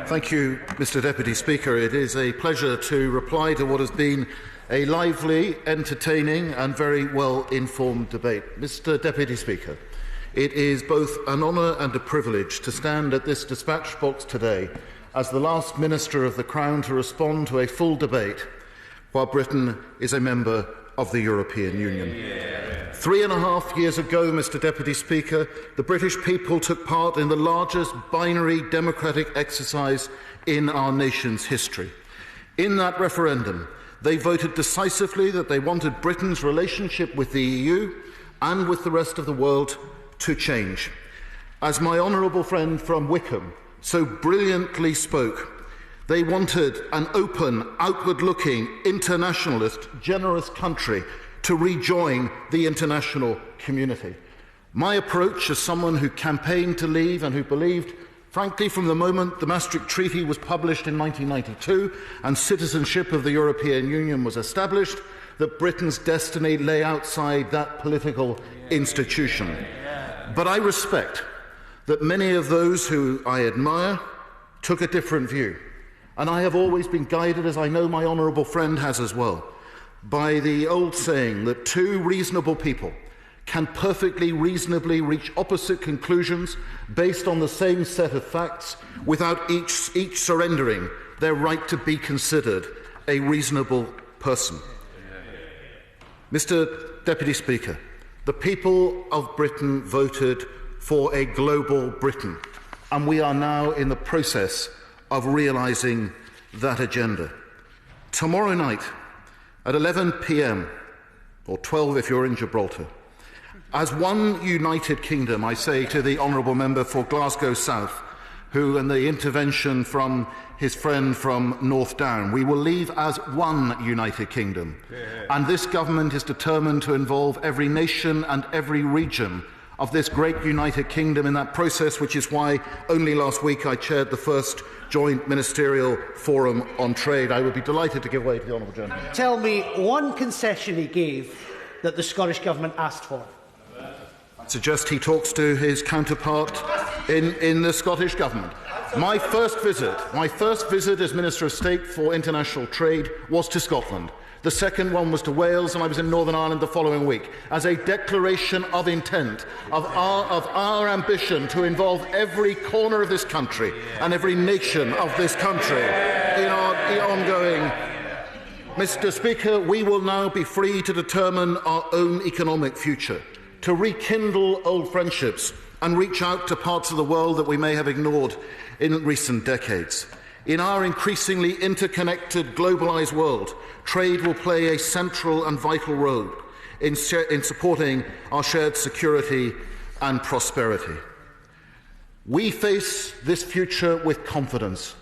Thank you, Mr. Deputy Speaker. It is a pleasure to reply to what has been a lively, entertaining and very well-informed debate. Mr. Deputy Speaker, it is both an honour and a privilege to stand at this dispatch box today as the last Minister of the Crown to respond to a full debate while Britain is a member of the European Union. 3.5 years ago, Mr. Deputy Speaker, the British people took part in the largest binary democratic exercise in our nation's history. In that referendum, they voted decisively that they wanted Britain's relationship with the EU and with the rest of the world to change. As my honourable friend from Wickham so brilliantly spoke, they wanted an open, outward-looking, internationalist, generous country to rejoin the international community. My approach as someone who campaigned to leave and who believed, frankly, from the moment the Maastricht Treaty was published in 1992 and citizenship of the European Union was established, that Britain's destiny lay outside that political institution. But I respect that many of those who I admire took a different view. And I have always been guided, as I know my honourable friend has as well, by the old saying that two reasonable people can perfectly reasonably reach opposite conclusions based on the same set of facts without each surrendering their right to be considered a reasonable person. Mr. Deputy Speaker, the people of Britain voted for a global Britain, and we are now in the process of realising that agenda. Tomorrow night, at 11 p.m, or 12 if you're in Gibraltar, as one united kingdom, I say to the honourable member for Glasgow South, who, in the intervention from his friend from North Down, we will leave as one united kingdom. And this government is determined to involve every nation and every region of this great United Kingdom in that process, which is why only last week I chaired the first joint ministerial forum on trade. I would be delighted to give way to the honourable gentleman. Tell me one concession he gave that the Scottish Government asked for. I suggest he talks to his counterpart in the Scottish Government. My first visit as Minister of State for International Trade was to Scotland. The second one was to Wales, and I was in Northern Ireland the following week, as a declaration of intent, of our ambition to involve every corner of this country and every nation of this country in our ongoing. Mr. Speaker, we will now be free to determine our own economic future, to rekindle old friendships and reach out to parts of the world that we may have ignored in recent decades. In our increasingly interconnected, globalised world, trade will play a central and vital role in supporting our shared security and prosperity. We face this future with confidence,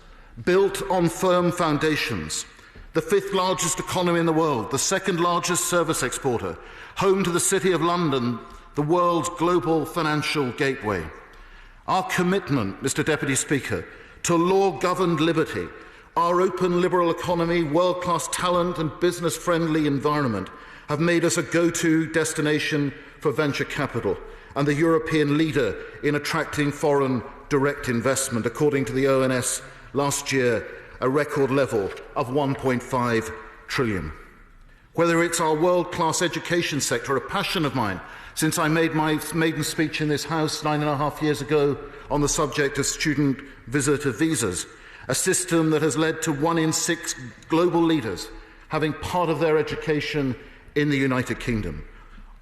built on firm foundations. The fifth largest economy in the world, the second largest service exporter, home to the City of London, the world's global financial gateway. Our commitment, Mr. Deputy Speaker, to law-governed liberty, our open liberal economy, world-class talent and business-friendly environment have made us a go-to destination for venture capital and the European leader in attracting foreign direct investment, according to the ONS last year, a record level of $1.5 trillion. Whether it's our world-class education sector, a passion of mine, since I made my maiden speech in this House 9.5 years ago on the subject of student visitor visas, a system that has led to 1 in 6 global leaders having part of their education in the United Kingdom.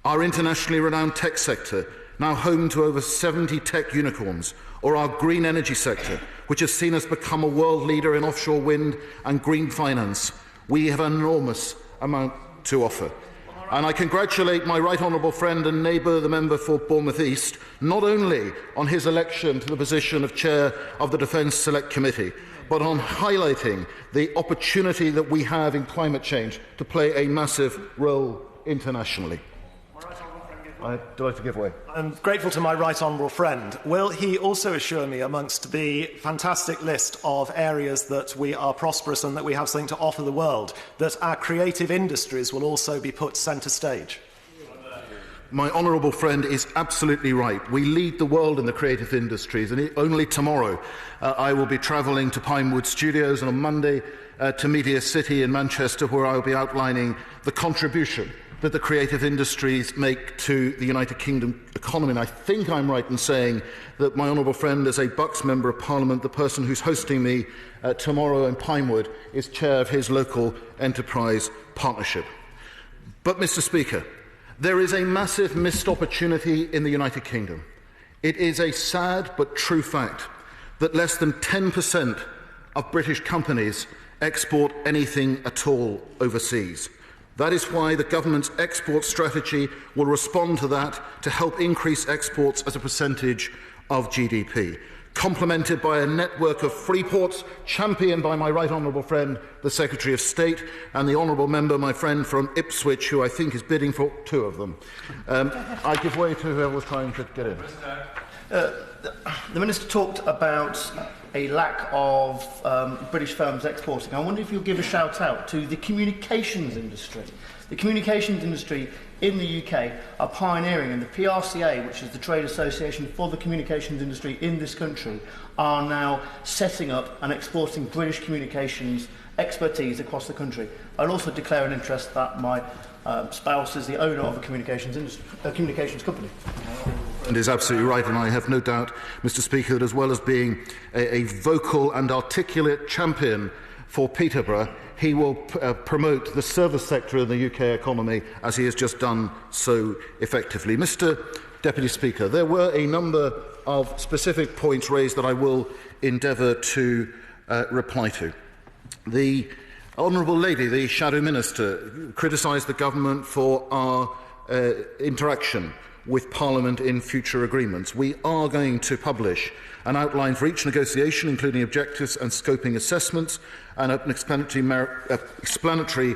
Our internationally renowned tech sector, now home to over 70 tech unicorns, or our green energy sector, which has seen us become a world leader in offshore wind and green finance. We have an enormous amount to offer. And I congratulate my right honourable friend and neighbour, the member for Bournemouth East, not only on his election to the position of Chair of the Defence Select Committee, but on highlighting the opportunity that we have in climate change to play a massive role internationally. I'd like to give way. I'm grateful to my right honourable friend. Will he also assure me, amongst the fantastic list of areas that we are prosperous and that we have something to offer the world, that our creative industries will also be put centre stage? my honourable friend is absolutely right. We lead the world in the creative industries, and only tomorrow I will be travelling to Pinewood Studios, and on Monday to Media City in Manchester, where I will be outlining the contribution that the creative industries make to the United Kingdom economy. And I think I'm right in saying that my honourable friend, as a Bucks Member of Parliament, the person who's hosting me tomorrow in Pinewood, is chair of his local enterprise partnership. But, Mr. Speaker, there is a massive missed opportunity in the United Kingdom. It is a sad but true fact that less than 10% of British companies export anything at all overseas. That is why the government's export strategy will respond to that to help increase exports as a percentage of GDP, complemented by a network of free ports championed by my right honourable friend, the Secretary of State, and the honourable member, my friend from Ipswich, who I think is bidding for 2 of them. I give way to whoever was trying to get in. The Minister talked about a lack of British firms exporting. I wonder if you'll give a shout-out to the communications industry. The communications industry in the UK are pioneering, and the PRCA, which is the trade association for the communications industry in this country, are now setting up and exporting British communications expertise across the country. I'll also declare an interest that my spouse is the owner of a communications company. And is absolutely right, and I have no doubt, Mr. Speaker, that as well as being a vocal and articulate champion for Peterborough, he will promote the service sector in the UK economy, as he has just done so effectively. Mr. Deputy Speaker, there were a number of specific points raised that I will endeavour to reply to. The Honourable Lady, the Shadow Minister, criticised the government for our interaction with Parliament in future agreements. We are going to publish an outline for each negotiation, including objectives and scoping assessments, and an explanatory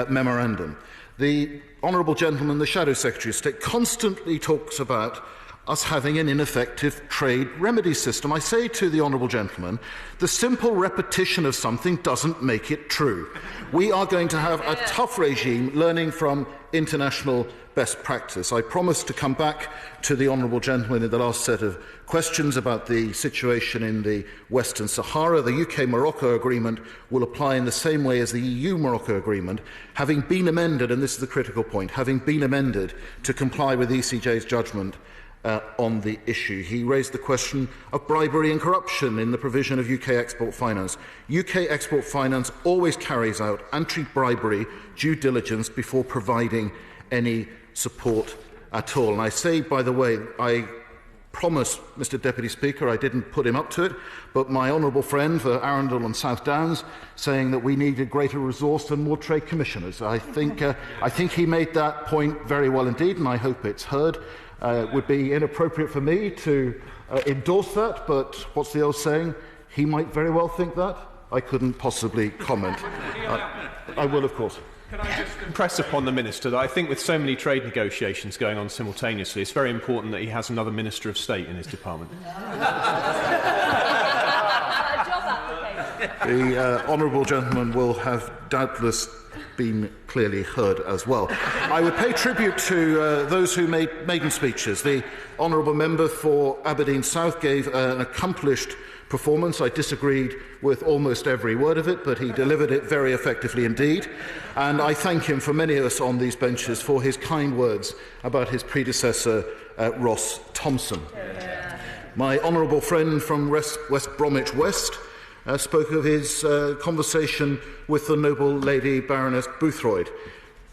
memorandum. The Honourable Gentleman, the Shadow Secretary of State, constantly talks about us having an ineffective trade remedy system. I say to the Honourable Gentleman, the simple repetition of something doesn't make it true. We are going to have a tough regime learning from international best practice. I promised to come back to the Honourable Gentleman in the last set of questions about the situation in the Western Sahara. The UK-Morocco agreement will apply in the same way as the EU-Morocco agreement, having been amended, and this is the critical point, having been amended to comply with ECJ's judgment on the issue. He raised the question of bribery and corruption in the provision of UK export finance. UK export finance always carries out anti-bribery due diligence before providing any support at all. And I say, by the way, I promise, Mr. Deputy Speaker, I didn't put him up to it, but my honourable friend for Arundel and South Downs saying that we needed greater resource and more trade commissioners. I think he made that point very well indeed, and I hope it's heard. It would be inappropriate for me to endorse that, but what's the old saying? He might very well think that. I couldn't possibly comment. I will, of course. Can I just impress upon the Minister that I think with so many trade negotiations going on simultaneously, it's very important that he has another Minister of State in his department. The honourable gentleman will have doubtless been clearly heard as well. I would pay tribute to those who made maiden speeches. The honourable member for Aberdeen South gave an accomplished performance. I disagreed with almost every word of it, but he delivered it very effectively indeed. And I thank him, for many of us on these benches, for his kind words about his predecessor, Ross Thompson. My honourable friend from West Bromwich West spoke of his conversation with the noble lady Baroness Boothroyd.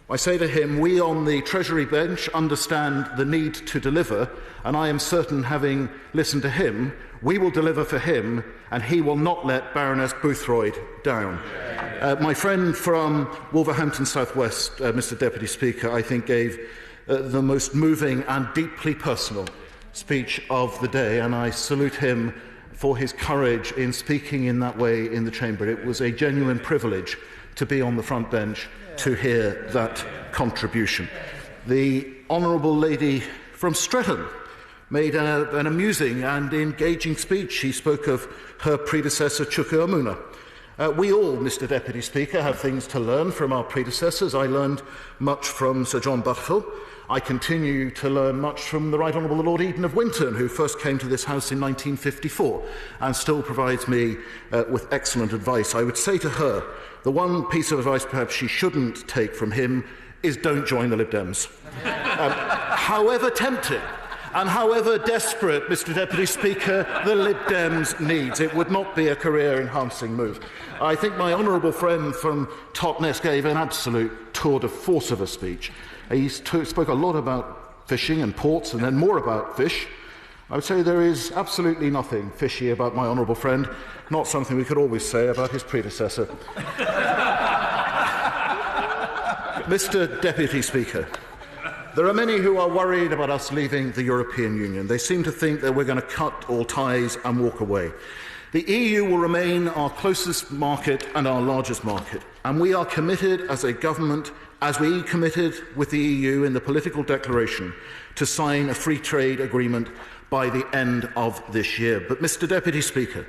I say to him, we on the Treasury bench understand the need to deliver, and I am certain, having listened to him, we will deliver for him, and he will not let Baroness Boothroyd down. My friend from Wolverhampton South West, Mr. Deputy Speaker, I think gave the most moving and deeply personal speech of the day, and I salute him for his courage in speaking in that way in the chamber. It was a genuine privilege to be on the front bench to hear that contribution. The honourable lady from Streatham made an amusing and engaging speech. She spoke of her predecessor, Chuka Umunna. We all, Mr. Deputy Speaker, have things to learn from our predecessors. I learned much from Sir John Buckhill. I continue to learn much from the Right Honourable the Lord Eden of Winton, who first came to this House in 1954 and still provides me with excellent advice. I would say to her, the one piece of advice perhaps she shouldn't take from him is don't join the Lib Dems. However tempting and however desperate, Mr Deputy Speaker, the Lib Dems needs, it would not be a career-enhancing move. I think my honourable friend from Totnes gave an absolute tour de force of a speech. He spoke a lot about fishing and ports and then more about fish. I would say there is absolutely nothing fishy about my honourable friend, not something we could always say about his predecessor. Mr Deputy Speaker, there are many who are worried about us leaving the European Union. They seem to think that we're going to cut all ties and walk away. The EU will remain our closest market and our largest market, and we are committed as a government, as we committed with the EU in the political declaration, to sign a free trade agreement by the end of this year. But, Mr Deputy Speaker,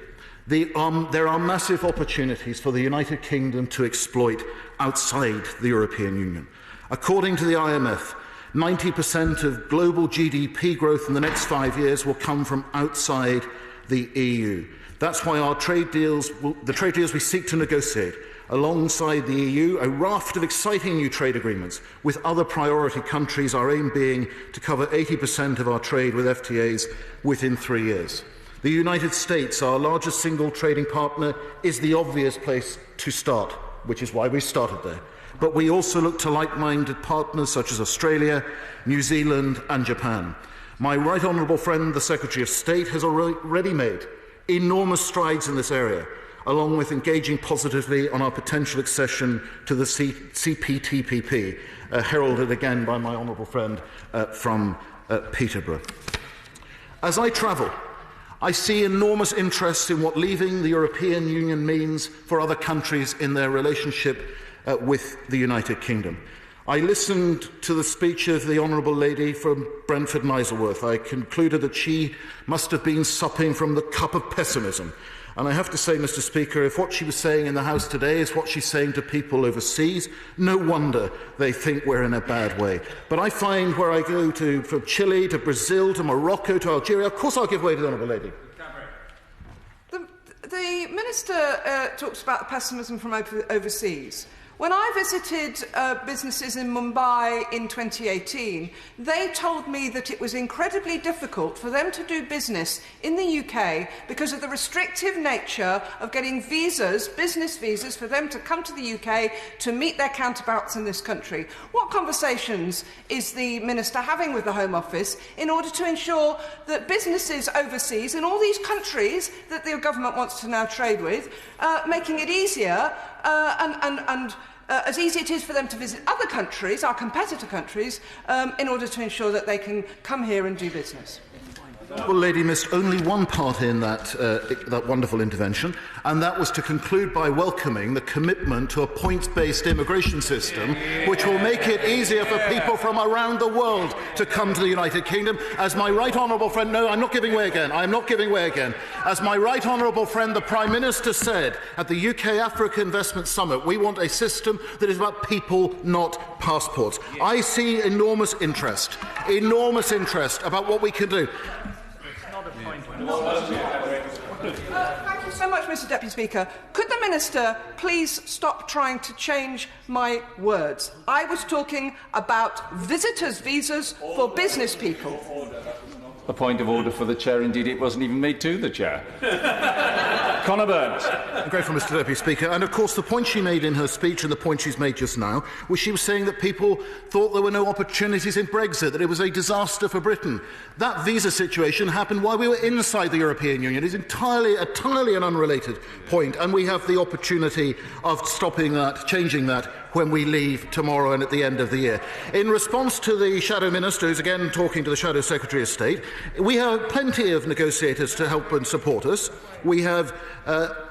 there are massive opportunities for the United Kingdom to exploit outside the European Union. According to the IMF, 90% of global GDP growth in the next 5 years will come from outside the EU. That's why the trade deals we seek to negotiate alongside the EU, a raft of exciting new trade agreements with other priority countries, our aim being to cover 80% of our trade with FTAs within 3 years. The United States, our largest single trading partner, is the obvious place to start, which is why we started there. But we also look to like-minded partners such as Australia, New Zealand and Japan. My right honourable friend, the Secretary of State, has already made enormous strides in this area, along with engaging positively on our potential accession to the CPTPP, heralded again by my honourable friend from Peterborough. As I travel, I see enormous interest in what leaving the European Union means for other countries in their relationship with the United Kingdom. I listened to the speech of the Honourable Lady from Brentford and Isleworth. I concluded that she must have been supping from the cup of pessimism. And I have to say, Mr Speaker, if what she was saying in the House today is what she's saying to people overseas, no wonder they think we're in a bad way. But I find where I go from Chile to Brazil to Morocco to Algeria, of course I'll give way to the Honourable Lady. The Minister talks about the pessimism from overseas. When I visited businesses in Mumbai in 2018, they told me that it was incredibly difficult for them to do business in the UK because of the restrictive nature of getting visas, business visas, for them to come to the UK to meet their counterparts in this country. What conversations is the Minister having with the Home Office in order to ensure that businesses overseas in all these countries that the government wants to now trade with, making it easier and as easy it is for them to visit other countries, our competitor countries, in order to ensure that they can come here and do business? Well, Lady missed only one part in that wonderful intervention, and that was to conclude by welcoming the commitment to a points-based immigration system which will make it easier for people from around the world to come to the United Kingdom. As my right honourable friend... No, I'm not giving way again. I'm not giving way again. As my right honourable friend, the Prime Minister, said at the UK-Africa Investment Summit, we want a system that is about people, not passports. I see enormous interest about what we can do. Thank you so much, Mr Deputy Speaker. Could the Minister please stop trying to change my words? I was talking about visitors' visas for business people. A point of order for the Chair. Indeed, it wasn't even made to the Chair. Conor Burns. Grateful, Mr Deputy Speaker. And of course, the point she made in her speech and the point she's made just now was she was saying that people thought there were no opportunities in Brexit, that it was a disaster for Britain. That visa situation happened while we were inside the European Union. It's entirely an unrelated point, and we have the opportunity of stopping that, changing that, when we leave tomorrow and at the end of the year. In response to the Shadow Minister, who's again talking to the Shadow Secretary of State, we have plenty of negotiators to help and support us. We have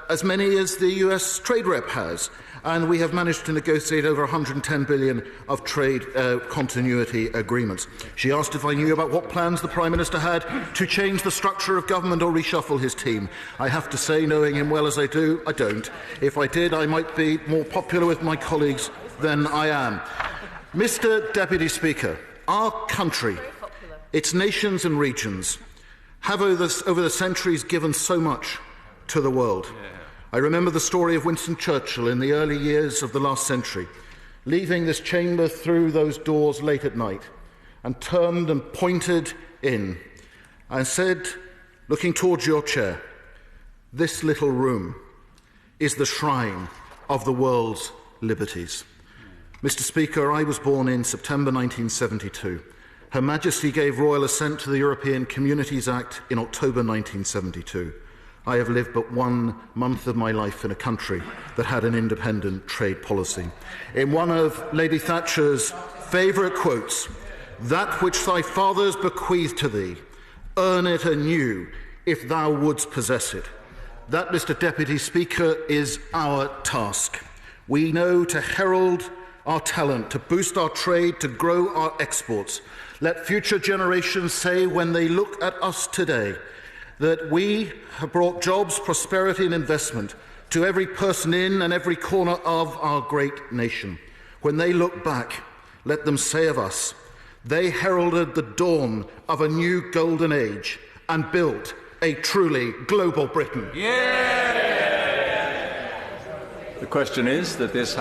as many as the US Trade Rep has, and we have managed to negotiate over $110 billion of trade continuity agreements. She asked if I knew about what plans the Prime Minister had to change the structure of government or reshuffle his team. I have to say, knowing him well as I do, I don't. If I did, I might be more popular with my colleagues than I am. Mr Deputy Speaker, our country, its nations and regions, have over the centuries given so much to the world. I remember the story of Winston Churchill in the early years of the last century, leaving this chamber through those doors late at night, and turned and pointed in and said, looking towards your chair, "This little room is the shrine of the world's liberties." Mr. Speaker, I was born in September 1972. Her Majesty gave royal assent to the European Communities Act in October 1972. I have lived but 1 month of my life in a country that had an independent trade policy. In one of Lady Thatcher's favourite quotes, "That which thy fathers bequeathed to thee, earn it anew if thou wouldst possess it." That, Mr. Deputy Speaker, is our task. We know to herald our talent, to boost our trade, to grow our exports. Let future generations say when they look at us today that we have brought jobs, prosperity and investment to every person in and every corner of our great nation. When they look back, let them say of us, they heralded the dawn of a new golden age and built a truly global Britain. The question is that this